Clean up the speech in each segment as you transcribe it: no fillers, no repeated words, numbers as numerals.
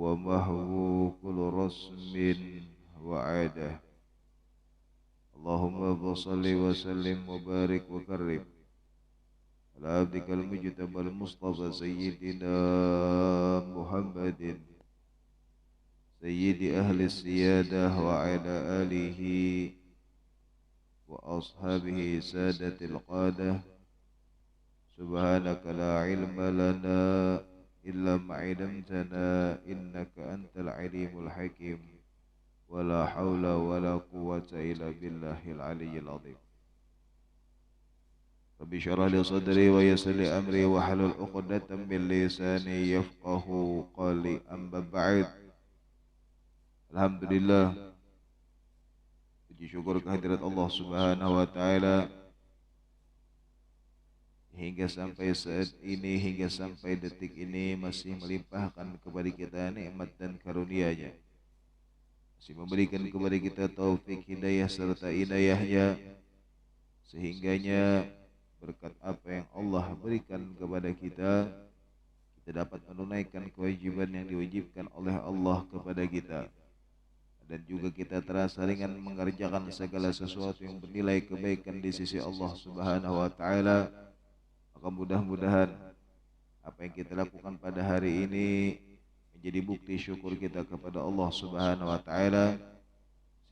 ومحو كل رسم وعادة. اللهم صل وسلم وبارك وكرم على عبدك المجتبى المصطفى سيدنا محمد سيد أهل السيادة وعلى آله وأصحابه سادة القادة. سبحانك لا علم لنا إلا ما علمتنا إنك أنت العليم الحكيم ولا حول ولا قوة إلا بالله العلي العظيم. رب اشرح لي صدري ويسر لي أمري واحلل عقدة من لساني يفقه قولي. أما بعد. Alhamdulillah, puji syukur kehadirat Allah Subhanahu wa taala hingga sampai saat ini, hingga sampai detik ini masih melimpahkan kepada kita nikmat dan karunia-Nya. Masih memberikan kepada kita taufik, hidayah serta inayahnya, sehingganya berkat apa yang Allah berikan kepada kita, kita dapat menunaikan kewajiban yang diwajibkan oleh Allah kepada kita. Dan juga kita terasa ringan mengerjakan segala sesuatu yang bernilai kebaikan di sisi Allah Subhanahu wa taala. Maka mudah-mudahan apa yang kita lakukan pada hari ini menjadi bukti syukur kita kepada Allah Subhanahu wa taala,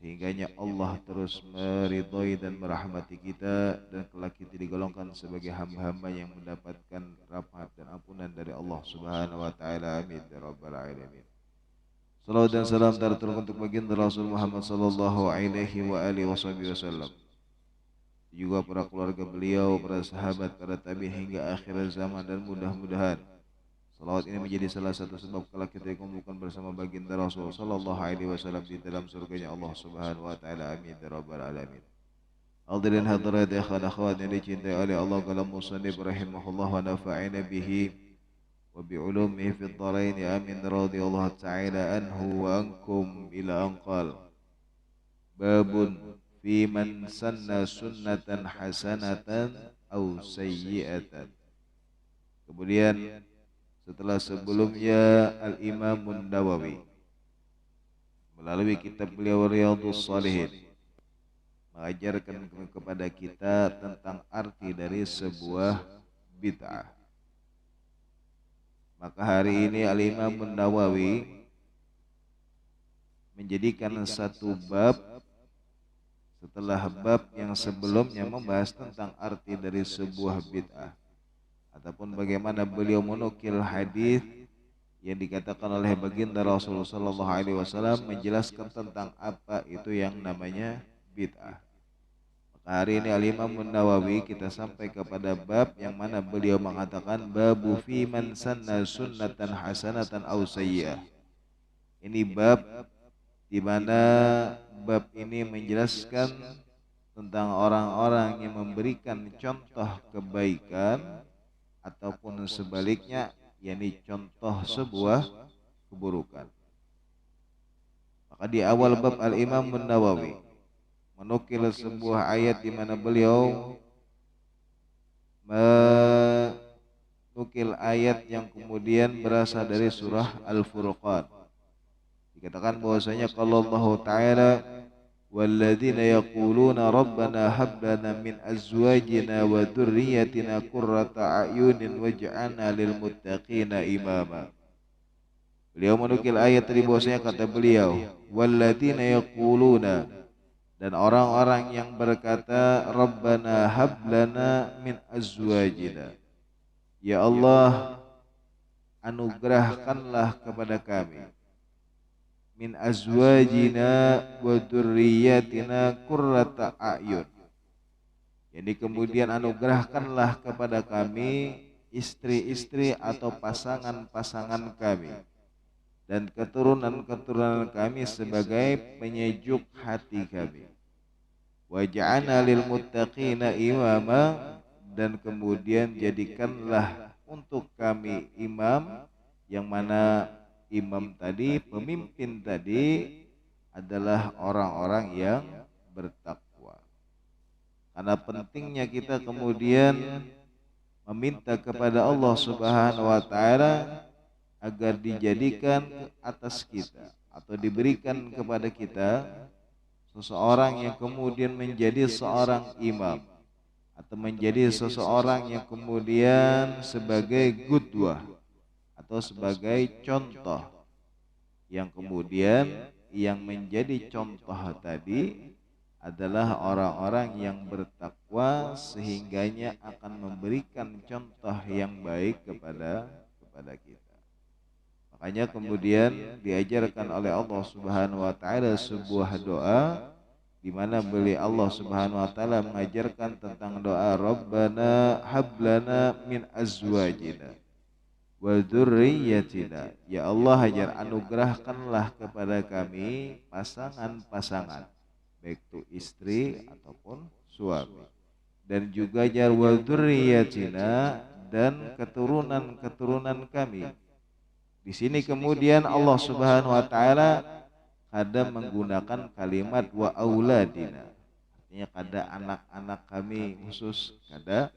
sehingganya Allah terus meridhai dan merahmati kita, dan kelak kita digolongkan sebagai hamba-hamba yang mendapatkan rahmat dan ampunan dari Allah Subhanahu wa taala. Amin ya rabbal alamin. Salawat dan salam terturun untuk baginda Rasul Muhammad sallallahu alaihi wa alihi wasallam, juga para keluarga beliau, para sahabat, para tabi'in hingga akhir zaman. Dan mudah-mudahan salawat ini menjadi salah satu sebab kelak kita dikumpulkan bersama baginda Rasul sallallahu alaihi wasallam di dalam surganya Allah Subhanahu wa taala. Amin ya rabbal alamin. Hadirin hadirat ikhwan akhwat yang dicintai oleh Allah, kalam musannif rahimahullah wa nafa'ina bihi wa bi'ulumihi fid dharain. Amin radhiyallahu ta'ala anhu wa ankum ila anqal. Babun fi man sanna sunnatan hasanatan aw sayyi'atan. Kemudian setelah sebelumnya Al-Imam An-Nawawi melalui kitab beliau Riyadhus Shalihin mengajarkan kepada kita tentang arti dari sebuah bid'ah. Maka hari ini Al-Imam An-Nawawi menjadikan satu bab setelah bab yang sebelumnya membahas tentang arti dari sebuah bid'ah, ataupun bagaimana beliau menukil hadis yang dikatakan oleh baginda Rasulullah sallallahu alaihi wasallam menjelaskan tentang apa itu yang namanya bid'ah. Hari ini Al-Imam An-Nawawi kita sampai kepada bab yang mana beliau mengatakan babu fi man sanna sunnatan hasanatan aw sayyi'ah. Ini bab di mana bab ini menjelaskan tentang orang-orang yang memberikan contoh kebaikan ataupun sebaliknya, yakni contoh sebuah keburukan. Maka di awal bab Al-Imam An-Nawawi menukil sebuah ayat di mana beliau menukil ayat yang kemudian berasal dari surah Al-Furqan. Dikatakan bahwasanya kalau Allah Ta'ala walladzina yaquluna rabbana hab lana min azwajina wa dzurriyyatina qurrata a'yunin waj'alna lil muttaqina imama. Beliau menukil ayat tadi bahwasanya kata beliau walladzina yaquluna, dan orang-orang yang berkata Rabbana hablana min azwajina, ya Allah anugerahkanlah kepada kami min azwajina wa dzurriyyatina qurrata a'yun, jadi kemudian anugerahkanlah kepada kami istri-istri atau pasangan-pasangan kami dan keturunan-keturunan kami sebagai penyejuk hati kami. Waj'alna lil muttaqina imama, dan kemudian jadikanlah untuk kami imam, yang mana imam tadi, pemimpin tadi adalah orang-orang yang bertakwa. Karena pentingnya kita kemudian meminta kepada Allah Subhanahu wa taala agar dijadikan ke atas kita atau diberikan kepada kita seseorang yang kemudian menjadi seorang imam atau menjadi seseorang yang kemudian sebagai qudwah atau sebagai contoh, yang kemudian yang menjadi contoh tadi adalah orang-orang yang bertakwa sehingganya akan memberikan contoh yang baik kepada kita. Makanya kemudian diajarkan oleh Allah Subhanahu wa taala sebuah doa di mana beliau Allah Subhanahu wa taala mengajarkan tentang doa Rabbana hablana min azwajina wa dzurriyyatina. Ya Allah, ajar anugerahkanlah kepada kami pasangan-pasangan, baik itu istri ataupun suami, dan juga jar wa dzurriyyatina, dan keturunan-keturunan kami. Di sini kemudian Allah Subhanahu wa taala kadang menggunakan kalimat wa auladina, artinya kada anak-anak kami khusus, kada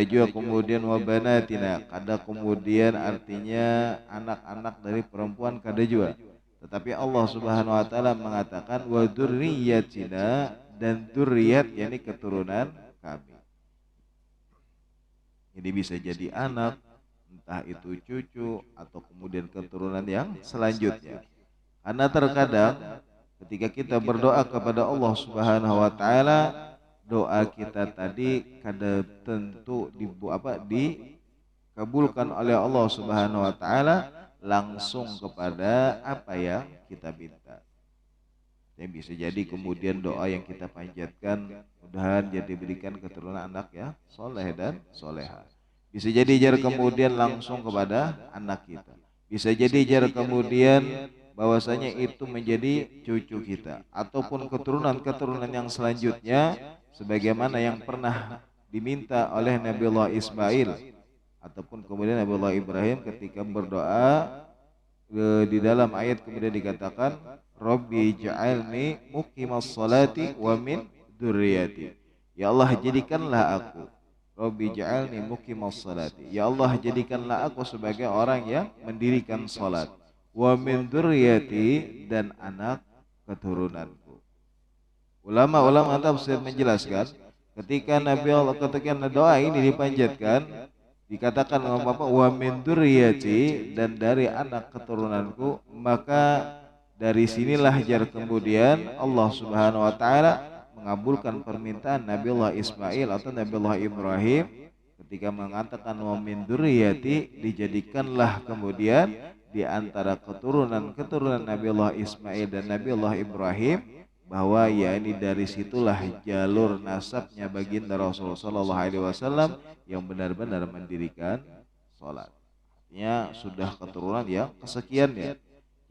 juga kemudian wa banatina, kada kemudian artinya anak-anak dari perempuan, kada juga. Tetapi Allah Subhanahu wa taala mengatakan wa dzurriyyatina, dan dzurriyyat yakni keturunan kami. Jadi bisa jadi anak, entah itu cucu atau kemudian keturunan yang selanjutnya. Karena terkadang ketika kita berdoa kepada Allah Subhanahu wa taala, doa kita tadi kada tentu dikabulkan oleh Allah Subhanahu wa taala langsung kepada apa yang kita minta. Yang bisa jadi kemudian doa yang kita panjatkan mudah-mudahan jadi diberikan keturunan anak ya soleh dan soleha. Bisa jadi jar kemudian langsung kepada anak kita. Bisa jadi jar kemudian bahwasanya itu menjadi cucu kita ataupun keturunan-keturunan yang selanjutnya, sebagaimana yang pernah diminta oleh Nabiullah Ismail ataupun kemudian Nabiullah Ibrahim ketika berdoa di dalam ayat kemudian dikatakan Rabbi ja'alni muqimas salati wa min dzurriyyati. Ya Allah, jadikanlah aku, Rabbi ja'alni muqimas salati, ya Allah jadikanlah aku sebagai orang yang mendirikan salat, wa min dzurriyyati, dan anak keturunanku. Ulama-ulama tafsir menjelaskan ketika Nabi Allah ketika doa ini dipanjatkan dikatakan apa wa min dzurriyyati, dan dari anak keturunanku, maka dari sinilah jar kemudian Allah Subhanahu wa taala mengabulkan permintaan Nabiullah Ismail atau Nabiullah Ibrahim ketika mengatakan wa min dzurriyyati, dijadikanlah kemudian di antara keturunan Nabiullah Ismail dan Nabiullah Ibrahim, bahwa ya ini dari situlah jalur nasabnya baginda Rasulullah sallallahu alaihi wasallam yang benar-benar mendirikan salat. Artinya sudah keturunan yang kesekian ya.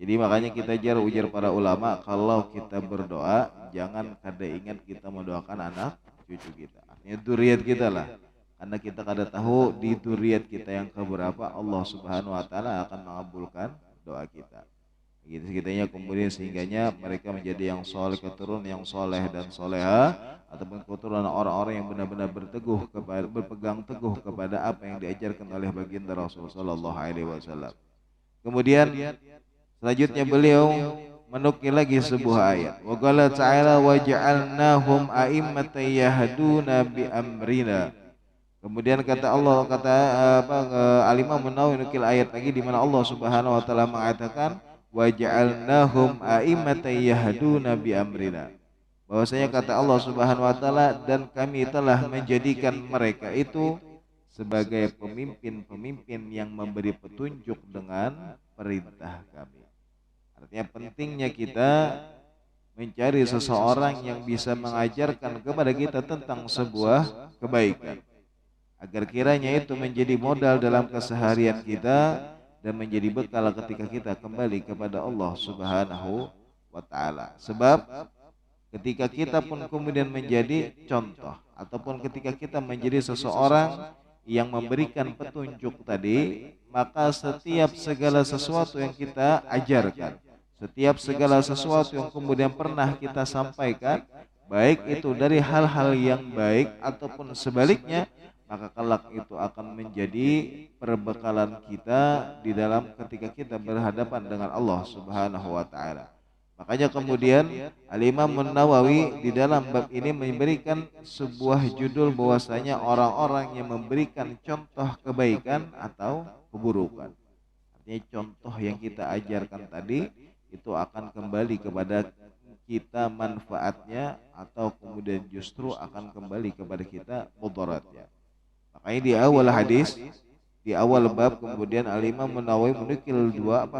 Jadi makanya kita ujar para ulama, kalau kita berdoa jangan kada ingat kita mendoakan anak cucu kita, artinya dzurriyyat kita lah, karena kita kada tahu di dzurriyyat kita yang keberapa Allah Subhanahu wa taala akan mengabulkan doa kita. Gitu sekitanya kemudian sehingganya mereka menjadi yang soleh, keturunan yang soleh dan soleha, ataupun keturunan orang-orang yang benar-benar berpegang teguh kepada apa yang diajarkan oleh baginda Rasulullah sallallahu alaihi wasallam. Kemudian selanjutnya beliau menukil lagi sebuah ayat. Wa qala ta'ala wa ja'alnahum a'immatan yahduna bi amrina. Kemudian kata Allah, Al-Imam An-Nawawi menukil ayat lagi di mana Allah Subhanahu wa taala mengatakan wa ja'alnahum a'immatan yahduna bi amrina. Bahwasanya kata Allah Subhanahu wa taala, dan kami telah menjadikan mereka itu sebagai pemimpin-pemimpin yang memberi petunjuk dengan perintah kami. Artinya pentingnya kita mencari seseorang yang bisa mengajarkan kepada kita tentang sebuah kebaikan, agar kiranya itu menjadi modal dalam keseharian kita dan menjadi bekal ketika kita kembali kepada Allah Subhanahu wa taala. Sebab ketika kita pun kemudian menjadi contoh, ataupun ketika kita menjadi seseorang yang memberikan petunjuk tadi, maka setiap segala sesuatu yang kita ajarkan, setiap segala sesuatu yang kemudian pernah kita sampaikan, baik itu dari hal-hal yang baik ataupun sebaliknya, maka kelak itu akan menjadi perbekalan kita di dalam ketika kita berhadapan dengan Allah Subhanahu wa taala. Makanya kemudian Al-Imam An-Nawawi di dalam bab ini memberikan sebuah judul bahwasanya orang-orang yang memberikan contoh kebaikan atau keburukan. Artinya contoh yang kita ajarkan tadi itu akan kembali kepada kita manfaatnya atau kemudian justru akan kembali kepada kita mudaratnya. Makanya di awal hadis, di awal bab kemudian Al-Imam An-Nawawi menukil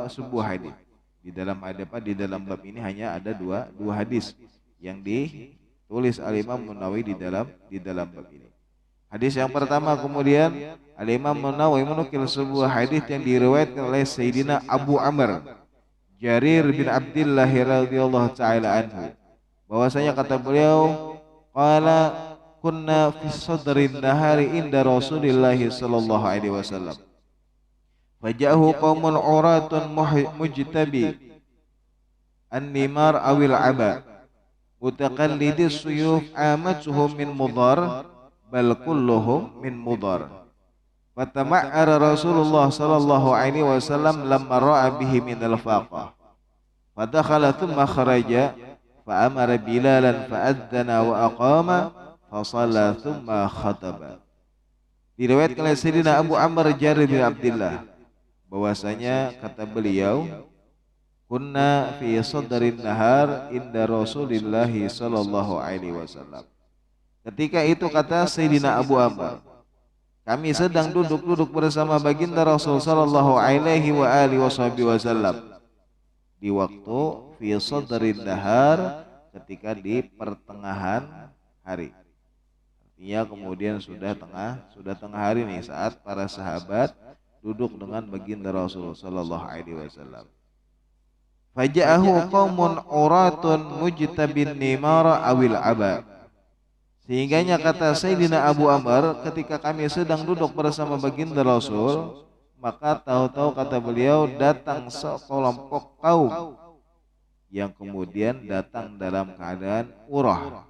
sebuah hadis. Di dalam di dalam bab ini hanya ada dua hadis yang ditulis Al-Imam An-Nawawi di dalam bab ini. Hadis yang pertama kemudian Al-Imam An-Nawawi menukil sebuah hadis yang diriwayatkan oleh Sayyidina Abu Amr Jarir bin Abdullah radhiyallahu taala anhu, bahwasanya kata beliau, qala kunna fi sadrin nahari inda Rasulillah sallallahu alaihi wasallam. Fajahu qaumun uratun mujtabi an-nimar awil aba mutaqallidis suyuf amatuhum min mudar bal kulluhum min mudar. Fatama'ara Rasulullah sallallahu alaihi wasallam lamma ra'a bihi min al-faqah. Fadakhala thumma kharaja fa amara Bilalan fa adzana wa aqama fa shalla thumma khataba. Diriwayatkan oleh Sayyidina Abu Amr Jarir bin Abdullah bahwasanya kata beliau, kunna fi sadrin nahar inda Rasulillah sallallahu alaihi wasallam. Ketika itu kata Sayyidina Abu Amr, kami sedang duduk bersama baginda Rasul sallallahu alaihi wa alihi wasallam di waktu fi sadrin nahar, ketika di pertengahan hari. Artinya kemudian sudah tengah hari nih saat para sahabat duduk dengan baginda Rasul sallallahu alaihi wasallam. Faja'ahu qaumun uratun mujtabin nimara awil aba. Sehingganya kata Sayyidina Abu Amr, ketika kami sedang duduk bersama baginda Rasul, maka tahu-tahu kata beliau datang sekelompok kaum yang kemudian datang dalam keadaan urah.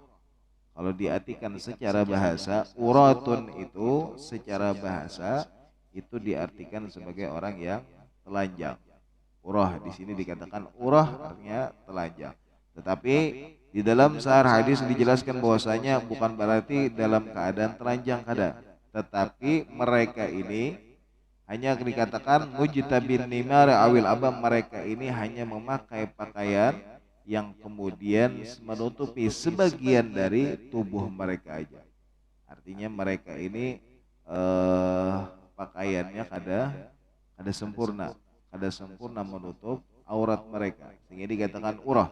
Kalau diartikan secara bahasa, uratun itu secara bahasa itu diartikan sebagai orang yang telanjang. Urah di sini dikatakan urah artinya telanjang. Tetapi di dalam sahar hadis dijelaskan bahwasanya bukan berarti dalam keadaan telanjang kada, tetapi mereka ini hanya dikatakan mujtabin nimar awil abam, mereka ini hanya memakai pakaian yang kemudian menutupi sebagian dari tubuh mereka aja. Artinya mereka ini pakaiannya kada sempurna menutup aurat mereka, sehingga dikatakan urah,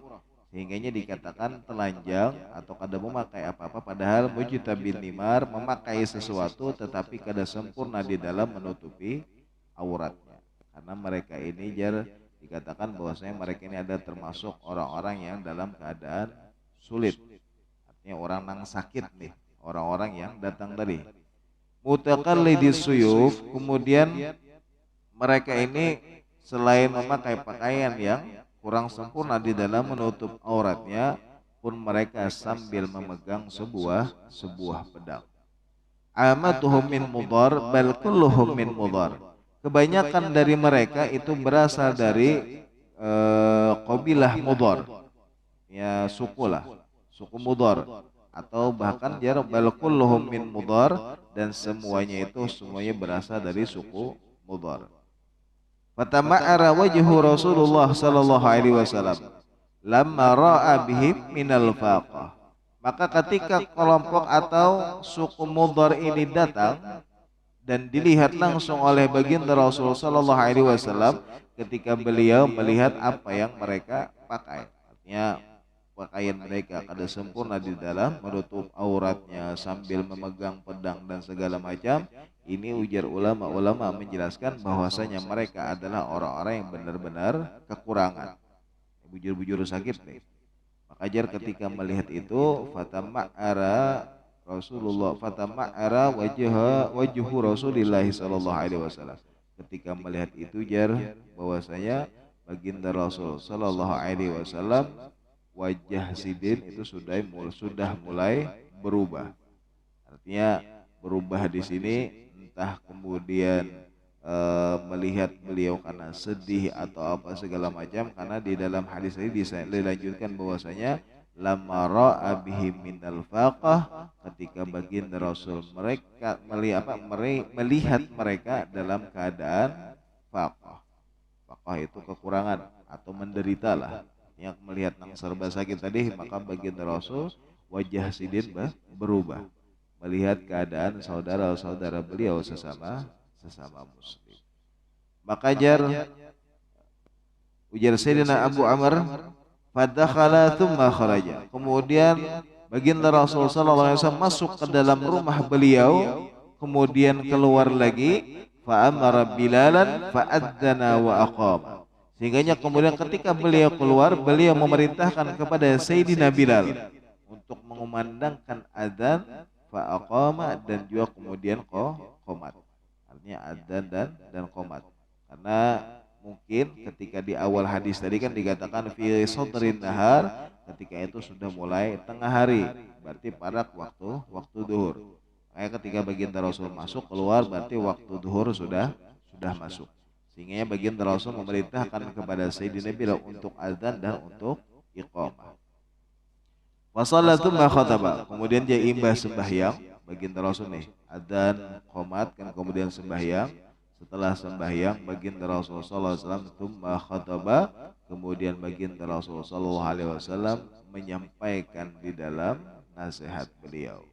sehingganya dikatakan telanjang atau kada memakai apa-apa, padahal mujtabin nimar memakai sesuatu tetapi kada sempurna di dalam menutupi auratnya. Karena mereka ini dikatakan bahwasanya mereka ini ada termasuk orang-orang yang dalam keadaan sulit, artinya orang yang sakit nih, orang-orang yang datang tadi. Mutaqallidis suyuf, kemudian mereka ini selain memakai pakaian yang kurang sempurna di dalam menutup auratnya, pun mereka sambil memegang sebuah pedang. Amatuhum min mudar bal kulluhum min mudar. Kebanyakan dari mereka itu berasal dari qabilah Mudar, ya suku Mudar, atau bahkan bal kulluhum min Mudar, dan semuanya berasal dari suku Mudar. Fatama'ara wajhu Rasulullah sallallahu alaihi wasallam lamma ra'a bihim minal faqah. Maka ketika kelompok atau suku Mudar ini datang dan dilihat langsung oleh baginda Rasul sallallahu alaihi wasallam, ketika beliau melihat apa yang mereka pakai, artinya pakaian mereka kada sempurna di dalam menutup auratnya sambil memegang pedang dan segala macam. Ini ujar ulama menjelaskan bahwasanya mereka adalah orang-orang yang benar-benar kekurangan, bujur-bujur sakit nih. Maka ketika melihat itu, fatama'ara wajhu Rasulillah sallallahu alaihi wasallam. Ketika melihat itu bahwasanya baginda Rasul sallallahu alaihi wasallam wajah sidin itu sudah mulai berubah. Artinya berubah di sini entah kemudian melihat beliau karena sedih atau apa segala macam, karena di dalam hadis ini dilanjutkan bahwasanya lamma ra'a bihi minal faqah, ketika baginda Rasul mereka melihat mereka dalam keadaan faqah. Faqah itu kekurangan atau menderita lah, yang melihat nang serba sakit tadi, maka baginda Rasul wajah sidin berubah melihat keadaan saudara-saudara beliau sesama muslim. Maka ujar Sayyidina Abu Amr, fadakhala thumma kharaja. Kemudian baginda Rasul sallallahu alaihi wasallam masuk ke dalam rumah beliau, kemudian keluar lagi, fa amara Bilalan fa adzana wa aqama. Sehingga kemudian ketika beliau keluar, beliau memerintahkan kepada Sayyidina Bilal untuk mengumandangkan adzan, fa aqama, dan juga kemudian qomat. Artinya adzan dan qomat. Karena mungkin ketika di awal hadis tadi kan dikatakan fi sodrin nahar, ketika itu sudah mulai tengah hari, berarti pada waktu duhur. Kayak ketika baginda Rasul masuk keluar, berarti waktu duhur sudah masuk. Sehingga baginda Rasul memerintahkan kepada Sayyidina Bilal untuk adzan dan untuk iqamah. Wasallatu ma khataba, kemudian dia imbah sembahyang baginda Rasul nih, adzan, qomat, kan kemudian sembahyang. Setelah sembahyang baginda Rasul sallallahu alaihi wasallam tsumma khataba, kemudian baginda Rasul sallallahu alaihi wasallam menyampaikan di dalam nasihat beliau.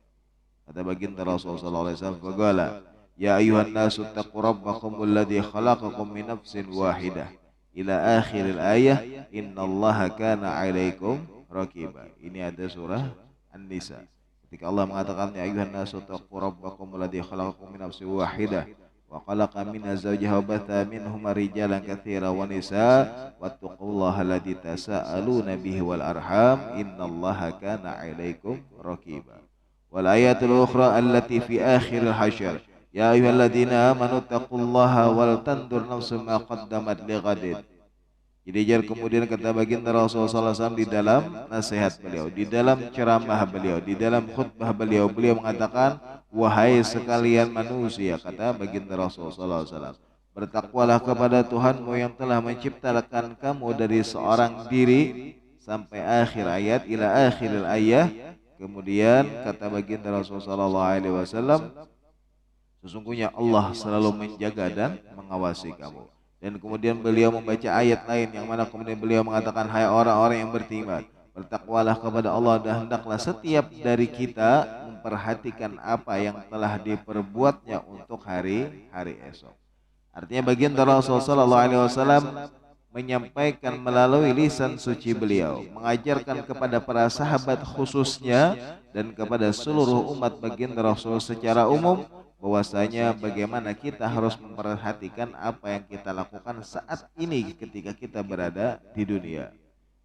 Kata baginda Rasul sallallahu alaihi wasallam, faqala ya ayuhan nasu taqu rabbakumul ladzi khalaqakum min nafsin wahidah ila akhiril ayah innallaha kana 'alaikum raqiba. Ini ada surah An-Nisa. Ketika Allah mengatakan ya ayuhan nasu taqu rabbakumul ladzi khalaqakum min nafsin wahidah wa khalaqa minha zawjaha wa batha minhuma rijalan katsiran wa nisaa wattaqullaha alladzi tasaaluna bihi wal arham innallaha kana 'alaikum raqiba. Wal ayatul ukhra allati fi akhiril hasyr ya ayyuhalladzina amanu taqullaha wal tandur nafsum ma qaddamat lighadin. Jadi kemudian kata baginda Rasulullah SAW di dalam nasihat beliau, di dalam ceramah beliau, di dalam khutbah beliau, beliau mengatakan, wahai sekalian manusia, kata baginda Rasulullah SAW, bertakwalah kepada Tuhanmu yang telah menciptakan kamu dari seorang diri sampai akhir ayat, ila akhiril ayah. Kemudian kata baginda Rasulullah SAW, sesungguhnya Allah selalu menjaga dan mengawasi kamu. Dan kemudian beliau membaca ayat lain yang mana kemudian beliau mengatakan, hai orang-orang yang beriman, bertakwalah kepada Allah dan hendaklah setiap dari kita memperhatikan apa yang telah diperbuatnya untuk hari esok. Artinya baginda Rasulullah SAW menyampaikan melalui lisan suci beliau, mengajarkan kepada para sahabat khususnya dan kepada seluruh umat baginda Rasul secara umum, bahwasanya bagaimana kita harus memperhatikan apa yang kita lakukan saat ini ketika kita berada di dunia.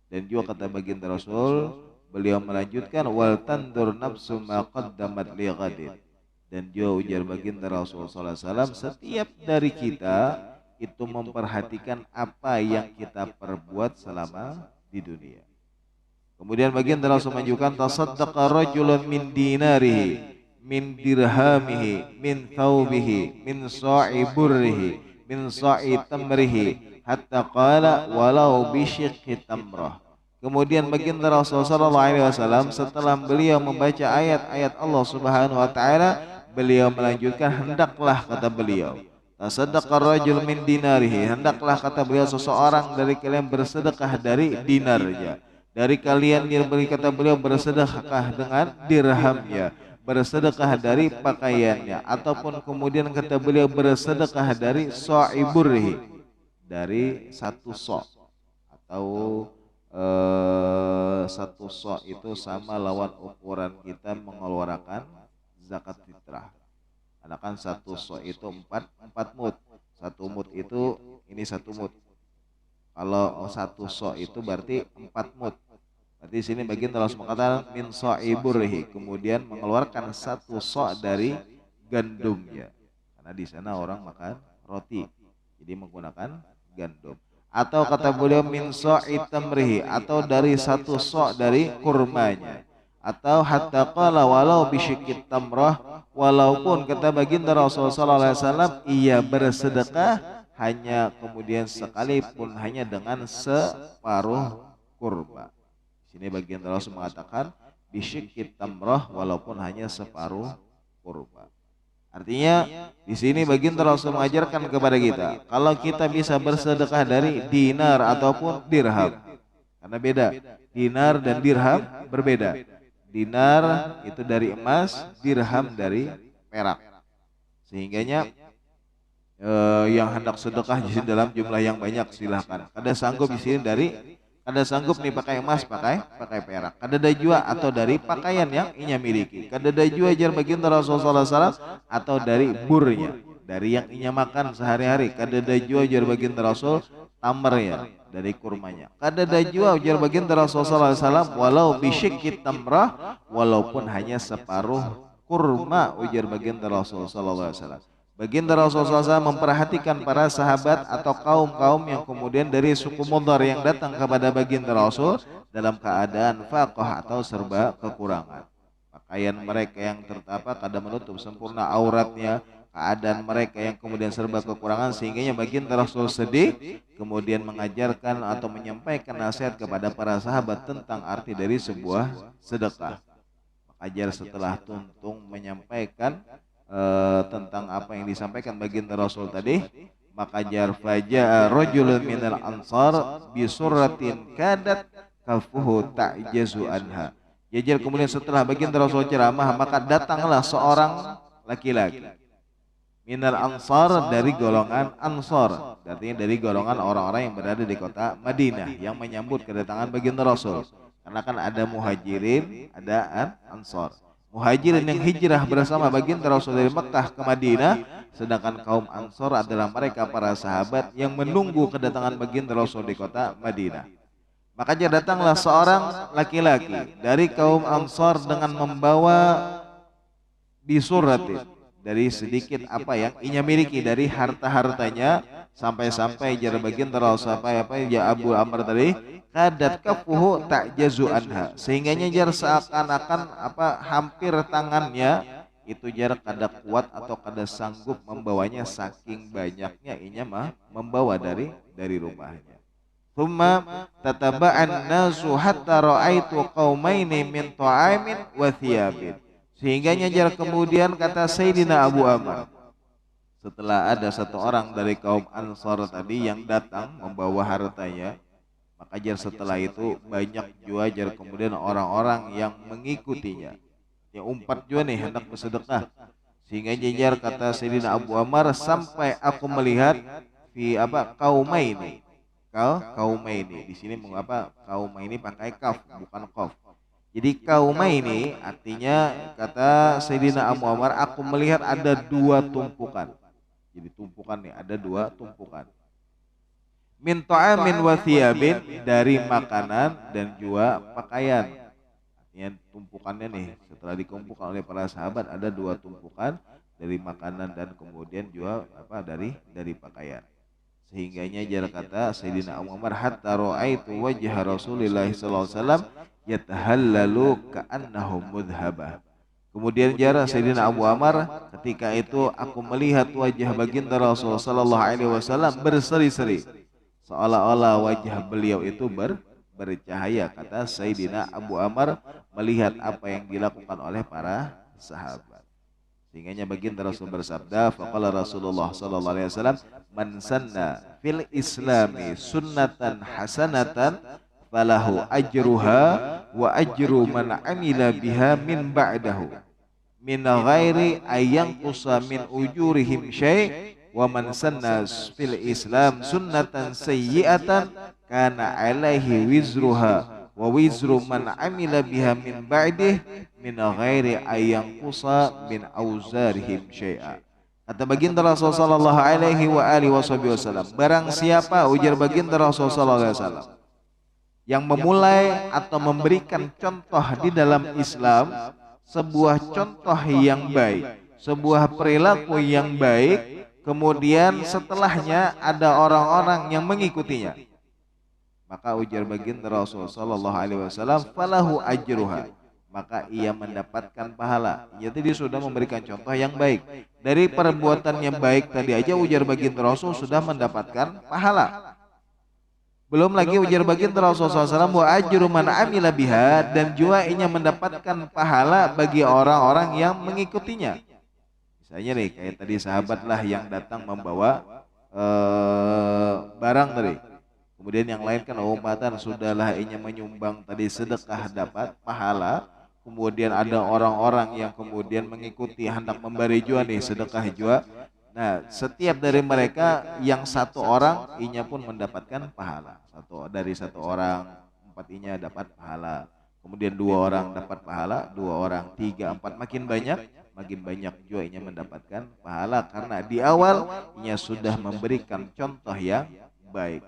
Dan juga kata baginda Rasul, beliau melanjutkan wal tandur nafsu ma qaddamat lighadin. Dan juga ujar baginda Rasul sallallahu alaihi wasallam, setiap dari kita itu memperhatikan apa yang kita perbuat selama di dunia. Kemudian baginda Rasul menunjukkan tasaddaqa rajulun min dinarihi min dirhamihi min thawbihi min sa'i burrihi min sa'i tamrihi hatta qala walau bisyiqqi tamrah. Kemudian baginda Rasulullah sallallahu alaihi wasallam setelah beliau membaca ayat-ayat Allah Subhanahu wa taala, beliau melanjutkan, hendaklah kata beliau, tasaddaqa rajul min dinarihi, hendaklah kata beliau seseorang dari kalian bersedekah dari dinarnya. Dari kalian yang kata beliau bersedekah dengan dirhamnya, bersedekah dari pakaiannya, ataupun kemudian kata beliau bersedekah dari sa'iburhi, dari satu so', atau satu so' itu sama lawan ukuran kita mengeluarkan zakat fitrah. Karena kan satu so' itu empat mud, satu mud itu ini satu mud. Kalau satu so' itu berarti 4 mud. Berarti di sini baginda Rasul mengatakan min sa'iburhi, kemudian mengeluarkan satu so' dari gandumnya. Karena di sana orang makan roti, jadi menggunakan gandum. Atau kata beliau min sa'i tamrihi, atau dari satu so' dari kurmanya. Atau hatta qala walau bisyiqqit tamrah, walaupun kata baginda Rasul sallallahu alaihi wasallam ia bersedekah hanya kemudian sekalipun hanya dengan separuh kurma. Di sini baginda Rasul mengatakan bisyikit tamrah walaupun hanya separuh kurma. Artinya di sini baginda Rasul mengajarkan kepada kita kalau kita bisa bersedekah dari dinar ataupun dirham. Karena beda, dinar dan dirham berbeda. Dinar itu dari emas, dirham dari perak. Sehingganya yang hendak sedekah di sini dalam jumlah yang banyak silahkan. Kada sanggup di sini kada sanggup nih pakai emas, pakai perak. Kada ada jua atau dari pakaian yang inya miliki. Kada ada jua jar baginda Rasulullah SAW atau dari burnya, dari yang inya makan sehari-hari. Kada ada jua jar baginda Rasul tamernya, dari kurmanya. Kada ada jua jar baginda Rasulullah SAW walau bisyikit tamrah, walaupun hanya separuh kurma ujar baginda Rasulullah SAW. Baginda Rasulullah SAW memperhatikan para sahabat atau kaum-kaum yang kemudian dari suku Mudhar yang datang kepada baginda Rasul dalam keadaan faqah atau serba kekurangan. Pakaian mereka yang tertapa kada menutup sempurna auratnya, keadaan mereka yang kemudian serba kekurangan, sehingga baginda Rasul sedih kemudian mengajarkan atau menyampaikan nasihat kepada para sahabat tentang arti dari sebuah sedekah. Ajar setelah tuntung menyampaikan tentang apa yang disampaikan baginda Rasul tadi, maka jar faja'a rajulun minal ansar bi surratin kadat kafuhu ta'jazu anha. Jajar kemudian setelah baginda Rasul ceramah, maka datanglah seorang laki-laki minal ansar dari golongan ansar, artinya dari golongan orang-orang yang berada di kota Madinah yang menyambut kedatangan baginda Rasul. Karena kan ada muhajirin, ada ansar. Muhajirin yang hijrah bersama baginda Rasul dari Mekah ke Madinah, sedangkan kaum Ansor adalah mereka para sahabat yang menunggu kedatangan baginda Rasul di kota Madinah. Makanya datanglah seorang laki-laki dari kaum Ansor dengan membawa bisurati, dari sedikit apa yang ia miliki dari harta-hartanya, sampai-sampai jar baginda Rasul apa ya Abu Amr tadi, kadat kafuhu ta'jazu anha, sehingga jar seakan-akan hampir tangannya itu jar kada kuat atau kada sanggup membawanya saking banyaknya inya membawa dari rumahnya. Thumma tataba'an nasu hatta ra'aitu qaumaini min ta'amin wa thiyabin, sehingga jar kemudian kata Sayyidina Abu Amr, setelah ada satu orang dari kaum Ansar tadi yang datang membawa hartanya, maka jar setelah itu banyak jua jar kemudian orang-orang yang mengikutinya. Ya umpat jua nih hendak bersedekah. Sehingga jar kata Sayyidina Abu Amr, sampai aku melihat kaumaini. Kaumaini. Di sini mengapa kaumaini pakai kaf bukan qaf. Jadi kaumaini artinya kata Sayyidina Abu Amr, aku melihat ada dua tumpukan. Jadi tumpukan nih, ada dua tumpukan. Min ta'amin wa thiyabin, dari makanan dan juga pakaian. Artinya tumpukannya nih setelah dikumpulkan oleh para sahabat ada dua tumpukan, dari makanan dan kemudian juga dari pakaian. Sehingganya jar kata Sayyidina Abu Umar, hatta ra'aitu wajha Rasulullah sallallahu alaihi wasallam yatahallalu ka'annahu mudhhabah. Kemudian jar Sayyidina Abu Amr, ketika itu aku melihat wajah baginda Rasul sallallahu alaihi wasallam berseri-seri, seolah-olah wajah beliau itu bercahaya. Kata Sayyidina Abu Amr melihat apa yang dilakukan oleh para sahabat. Sehingga baginda Rasul bersabda, faqala Rasulullah sallallahu alaihi wasallam, man sanna fil islami sunnatan hasanatan falahu ajruha wa ajru man amila biha min ba'dahu min ghairi ayyanqusa min ujurihim syai', wa man sanna fil islam sunnatan sayyi'atan kana alaihi wizruha wa wizru man amila biha min ba'dih min ghairi ayyanqusa min auzarihim syai'a. Kata baginda Rasul sallallahu alaihi wa alihi wasallam, barang siapa ujar baginda Rasul sallallahu alaihi wasallam yang memulai atau memberikan contoh di dalam Islam, sebuah contoh yang baik, sebuah perilaku yang baik, kemudian setelahnya ada orang-orang yang mengikutinya, maka ujar baginda Rasul sallallahu alaihi wasallam, falahu ajruha, maka ia mendapatkan pahala. Jadi dia sudah memberikan contoh yang baik. Dari perbuatan yang baik tadi aja ujar baginda Rasul sudah mendapatkan pahala. Belum lagi ujar baginda Rasulullah SAW wa ajru man amila biha, dan juga ia mendapatkan pahala bagi orang-orang yang mengikutinya. Misalnya nih kayak tadi sahabat lah yang datang membawa barang tadi. Kemudian yang lain kan umpatan sudahlah ia menyumbang tadi sedekah dapat pahala. Kemudian ada orang-orang yang kemudian mengikuti hendak memberi jua nih sedekah jua. Nah, setiap dari mereka yang satu orang inya pun mendapatkan pahala. Satu orang empat inya dapat pahala. Kemudian dua orang dapat pahala, dua orang, tiga, empat, makin banyak juga inya mendapatkan pahala karena di awal inya sudah memberikan contoh yang baik.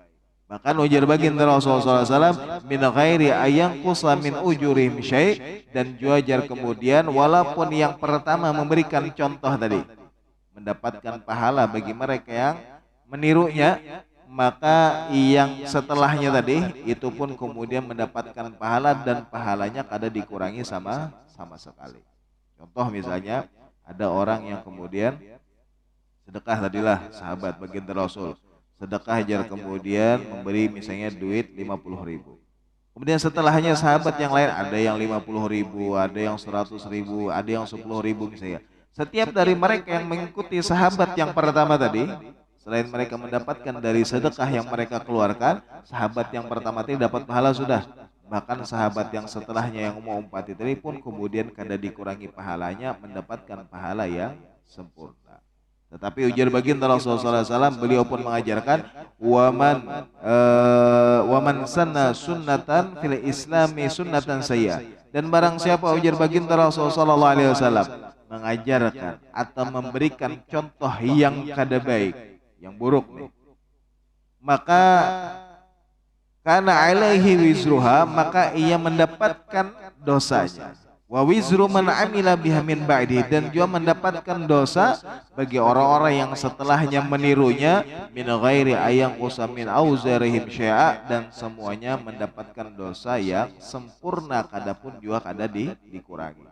Bahkan ujar baginda Rasulullah SAW min ghairi ayang kusa min ujurihim syai', dan juajar kemudian walaupun yang pertama memberikan contoh tadi mendapatkan pahala bagi mereka yang menirunya, maka yang setelahnya tadi itu pun kemudian mendapatkan pahala dan pahalanya kada dikurangi sama sekali. Contoh misalnya ada orang yang kemudian sedekah tadilah sahabat baginda Rasul, sedekah jar kemudian memberi misalnya duit 50.000. Kemudian setelahnya sahabat yang lain ada yang 50.000, ada yang 100.000, ada yang 10.000 misalnya. Setiap dari mereka yang mengikuti sahabat yang pertama tadi, selain mereka mendapatkan dari sedekah yang mereka keluarkan, sahabat yang pertama tadi dapat pahala sudah. Bahkan sahabat yang setelahnya yang mau umpati tadi pun kemudian kada dikurangi pahalanya, mendapatkan pahala yang sempurna. Tetapi ujar baginda Rasulullah SAW, beliau pun mengajarkan waman sanna sunnatan fil islami sunnatan sayya, dan barang siapa ujar baginda Rasulullah SAW mengajarkan atau memberikan contoh yang kada baik, yang buruk nih, maka karena alaihi wizruha, maka ia mendapatkan dosanya. Wa wizru man amila biha min ba'di, dan juga mendapatkan dosa bagi orang-orang yang setelahnya menirunya min ghairi ayang usamin auzarihim syai'a, dan semuanya mendapatkan dosa yang sempurna, kadapun juga kada dikurangi.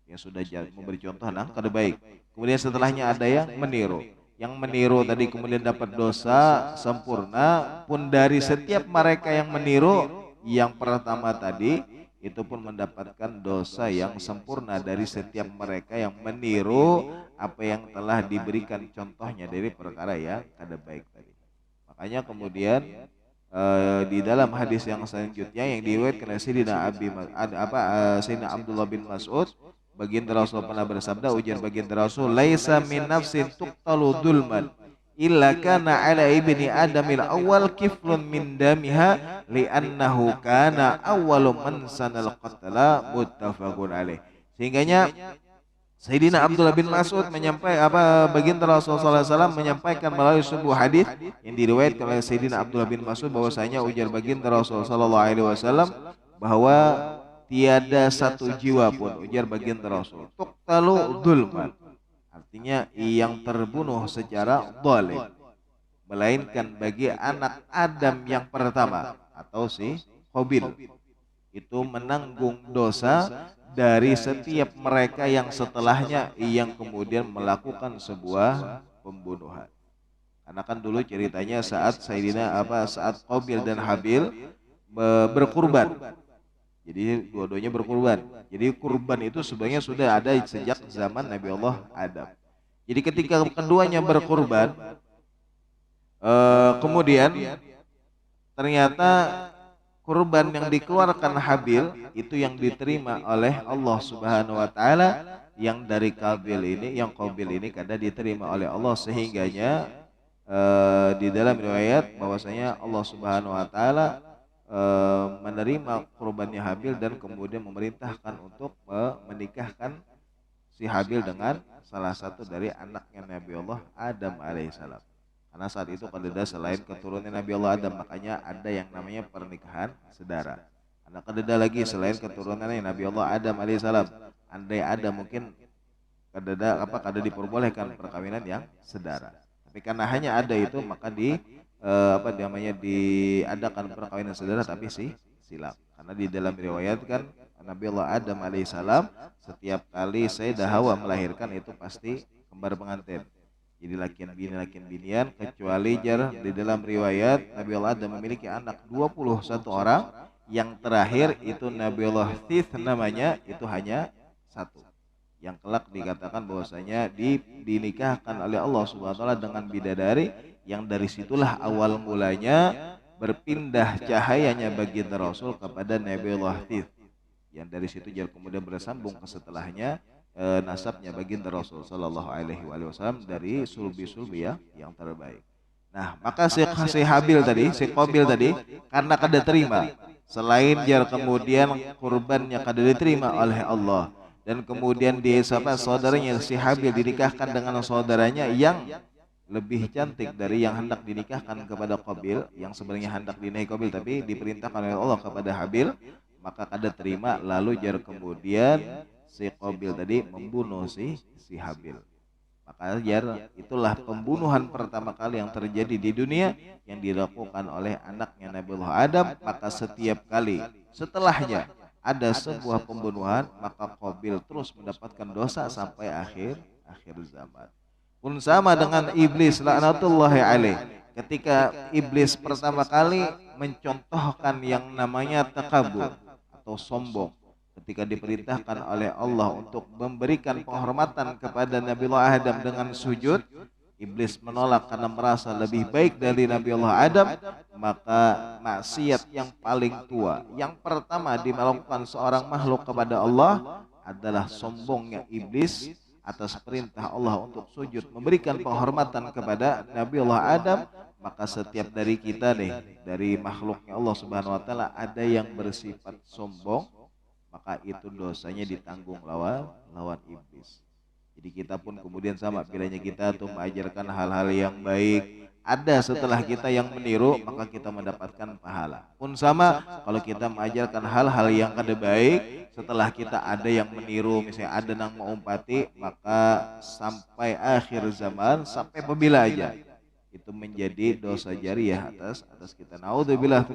Yang sudah memberi contoh nah kada baik. Kemudian setelahnya ada yang meniru. Yang meniru tadi kemudian dapat dosa sempurna, pun dari setiap mereka yang meniru yang pertama tadi itu pun mendapatkan dosa yang sempurna dari setiap mereka yang meniru apa yang telah diberikan contohnya dari perkara yang kada baik tadi. Makanya kemudian di dalam hadis yang selanjutnya yang diriwayatkan oleh Sayyidina Abdullah bin Mas'ud, baginda Rasul pernah bersabda, ujar baginda Rasul, laisa min nafsin tuqtalu dulman illa kana ala ibni adamil awal kiflun min damiha li'annahu kana awwalu man sanal qatla, muttafaqun alaih. Sehingganya Sayyidina Abdullah bin Mas'ud baginda Rasulullah SAW menyampaikan melalui sebuah hadis yang diriwayatkan oleh Sayyidina Abdullah bin Mas'ud bahwasanya ujar baginda Rasulullah SAW bahwa tiada satu jiwa pun, ujar baginda Rasul, tuqtalu dzulman, artinya yang terbunuh secara zalim, melainkan bagi anak Adam yang pertama atau si Qabil, itu menanggung dosa dari setiap mereka yang setelahnya yang kemudian melakukan sebuah pembunuhan. Karena kan dulu ceritanya saat saat Qabil dan Habil berkurban. Jadi dua-duanya berkurban. Jadi kurban itu sebenarnya sudah ada sejak zaman Nabi Allah Adam. Jadi ketika keduanya berkurban, kemudian ternyata kurban yang dikeluarkan Habil itu yang diterima oleh Allah Subhanahu wa taala, yang dari Qabil ini kada diterima oleh Allah, sehingganya di dalam riwayat bahwasanya Allah Subhanahu wa taala menerima kurbannya Habil dan kemudian memerintahkan untuk menikahkan si Habil dengan salah satu dari anaknya Nabi Allah Adam alaihissalam. Karena saat itu kadeda selain keturunan Nabi Allah Adam, makanya ada yang namanya pernikahan sedara. Karena kadeda lagi selain keturunannya Nabi Allah Adam alaihissalam, andai ada mungkin kada diperbolehkan perkawinan yang sedara. Tapi karena hanya ada itu, maka diadakan perkawinan saudara tapi silam. Karena di dalam riwayat kan Nabiullah Adam alaihissalam, setiap kali Sayyidah Hawa melahirkan itu pasti kembar pengantin. Jadi lakian binian, kecuali di dalam riwayat Nabiullah Adam memiliki anak 21 orang, yang terakhir itu Nabiullah Thith namanya, itu hanya satu. Yang kelak dikatakan bahwasanya dinikahkan oleh Allah Subhanahu wa taala dengan bidadari, yang dari situlah awal mulanya berpindah cahayanya baginda Rasul kepada Nabiullah Thith. Yang dari situ kemudian bersambung ke setelahnya nasabnya baginda Rasul sallallahu alaihi wasallam dari sulbi-sulbi yang terbaik. Nah, maka si Habil tadi, si Qabil tadi, karena kada terima, selain kemudian kurbannya kada diterima oleh Allah, dan kemudian saudaranya si Habil dinikahkan dengan saudaranya yang lebih cantik dari yang hendak dinikahkan kepada Qabil, yang sebenarnya hendak dinikahi Qabil tapi diperintahkan oleh Allah kepada Habil, maka kada terima, lalu kemudian si Qabil tadi membunuh si Habil. Maka itulah pembunuhan pertama kali yang terjadi di dunia yang dilakukan oleh anaknya Nabiullah Adam. Maka setiap kali setelahnya ada sebuah pembunuhan, maka Qabil terus mendapatkan dosa sampai akhir zaman. Pun sama dengan iblis laknatullahi alaih. Ketika iblis pertama kali mencontohkan yang namanya takabur atau sombong, ketika diperintahkan oleh Allah untuk memberikan penghormatan kepada Nabiullah Adam dengan sujud, iblis menolak karena merasa lebih baik dari Nabiullah Adam. Maka maksiat yang paling tua yang pertama dilakukan seorang makhluk kepada Allah adalah sombongnya iblis atas perintah Allah untuk sujud memberikan penghormatan kepada Nabiullah Adam. Maka setiap dari kita dari makhluknya Allah Subhanahu wa taala ada yang bersifat sombong, maka itu dosanya ditanggung lawan iblis. Jadi kita pun kemudian sama, bilanya kita tuh mengajarkan hal-hal yang baik, ada setelah kita yang meniru, maka kita mendapatkan pahala. Pun sama kalau kita mengajarkan hal-hal yang kada baik, setelah kita ada yang meniru, misalnya ada yang mengumpati, maka sampai akhir zaman, sampai pembila aja, itu menjadi dosa jariah atas kita. Naudzubillah,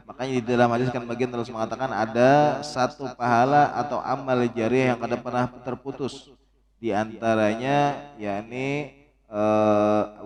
makanya di dalam hadis kan bagian terus mengatakan ada satu pahala atau amal jariah yang kada pernah terputus, di antaranya yakni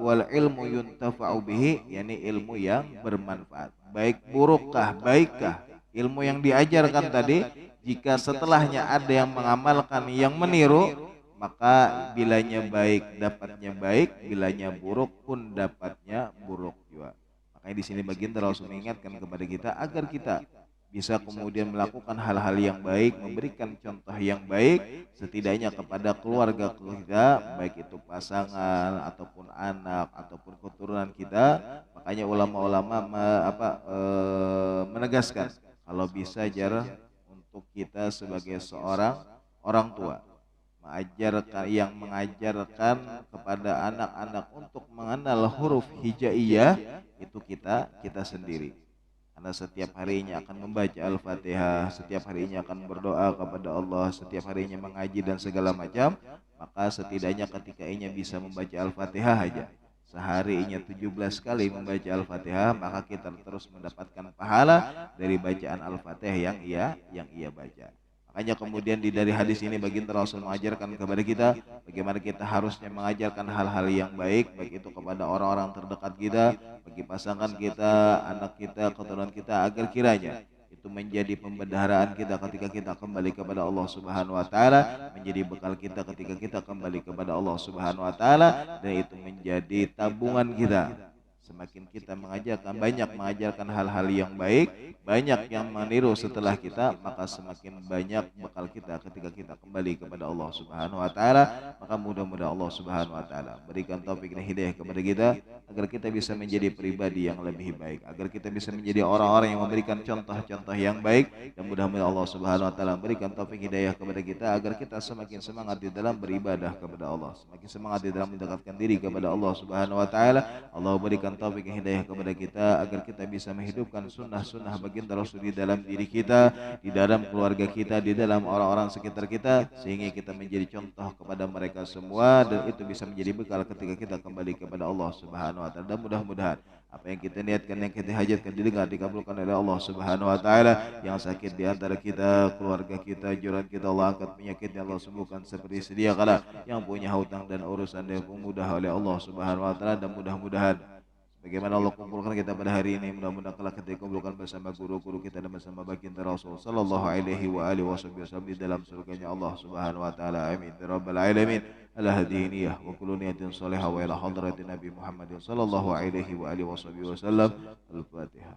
wal ilmu yuntafa'u bihi, yakni ilmu yang bermanfaat. Baik burukkah baikkah ilmu yang diajarkan tadi, jika setelahnya ada yang mengamalkan yang meniru, maka bilanya baik dapatnya baik, bilanya buruk pun dapatnya buruk juga. Makanya di sini baginda Rasul mengingatkan kepada kita agar kita bisa kemudian melakukan hal-hal yang baik, memberikan contoh yang baik setidaknya kepada keluarga kita, baik itu pasangan ataupun anak ataupun keturunan kita. Makanya ulama-ulama menegaskan kalau bisa untuk kita sebagai seorang orang tua mengajarkan kepada anak-anak untuk mengenal huruf hijaiyah, itu kita sendiri. Karena setiap harinya akan membaca Al-Fatihah, setiap harinya akan berdoa kepada Allah, setiap harinya mengaji dan segala macam, maka setidaknya ketika ia bisa membaca Al-Fatihah aja, seharinya 17 kali membaca Al-Fatihah, maka kita terus mendapatkan pahala dari bacaan Al-Fatihah yang ia baca. Makanya kemudian dari hadis ini baginda Rasul mengajarkan kepada kita bagaimana kita harusnya mengajarkan hal-hal yang baik, baik itu kepada orang-orang terdekat kita, bagi pasangan kita, anak kita, keturunan kita, agar kiranya itu menjadi pembendaharaan kita ketika kita kembali kepada Allah Subhanahu wa taala, menjadi bekal kita ketika kita kembali kepada Allah Subhanahu wa taala, dan itu menjadi tabungan kita. Semakin kita banyak mengajarkan hal-hal yang baik, banyak yang meniru setelah kita, maka semakin banyak bekal kita ketika kita kembali kepada Allah Subhanahu wa taala. Maka mudah-mudahan Allah Subhanahu wa taala berikan taufik dan hidayah kepada kita agar kita bisa menjadi pribadi yang lebih baik, agar kita bisa menjadi orang-orang yang memberikan contoh-contoh yang baik, dan mudah-mudahan Allah Subhanahu wa taala berikan taufik hidayah kepada kita agar kita semakin semangat di dalam beribadah kepada Allah, semakin semangat di dalam mendekatkan diri kepada Allah Subhanahu wa taala. Allah berikan taufik dan hidayah kepada kita agar kita bisa menghidupkan sunnah-sunnah baginda Rasul di dalam diri kita, di dalam keluarga kita, di dalam orang-orang sekitar kita, sehingga kita menjadi contoh kepada mereka semua dan itu bisa menjadi bekal ketika kita kembali kepada Allah Subhanahu wa taala. Dan mudah-mudahan apa yang kita niatkan, yang kita hajatkan didengar, dikabulkan oleh Allah Subhanahu wa taala. Yang sakit di antara kita, keluarga kita, jiran kita, Allah angkat penyakitnya, Allah sembuhkan seperti sedia kala. Yang punya hutang dan urusan dia mudah oleh Allah Subhanahu wa taala. Dan mudah-mudahan bagaimana Allah kumpulkan kita pada hari ini, mudah-mudahan kelak kita dikumpulkan bersama guru-guru kita dan bersama baginda Rasul sallallahu alaihi wa alihi wasallam di dalam surganya Allah Subhanahu wa taala. Amin ya rabbal alamin. Ala hadhihi niyyah wa kullu niyatin salihah wa ila hadratin Nabi Muhammad sallallahu alaihi wa alihi wasallam. Al-Fatihah.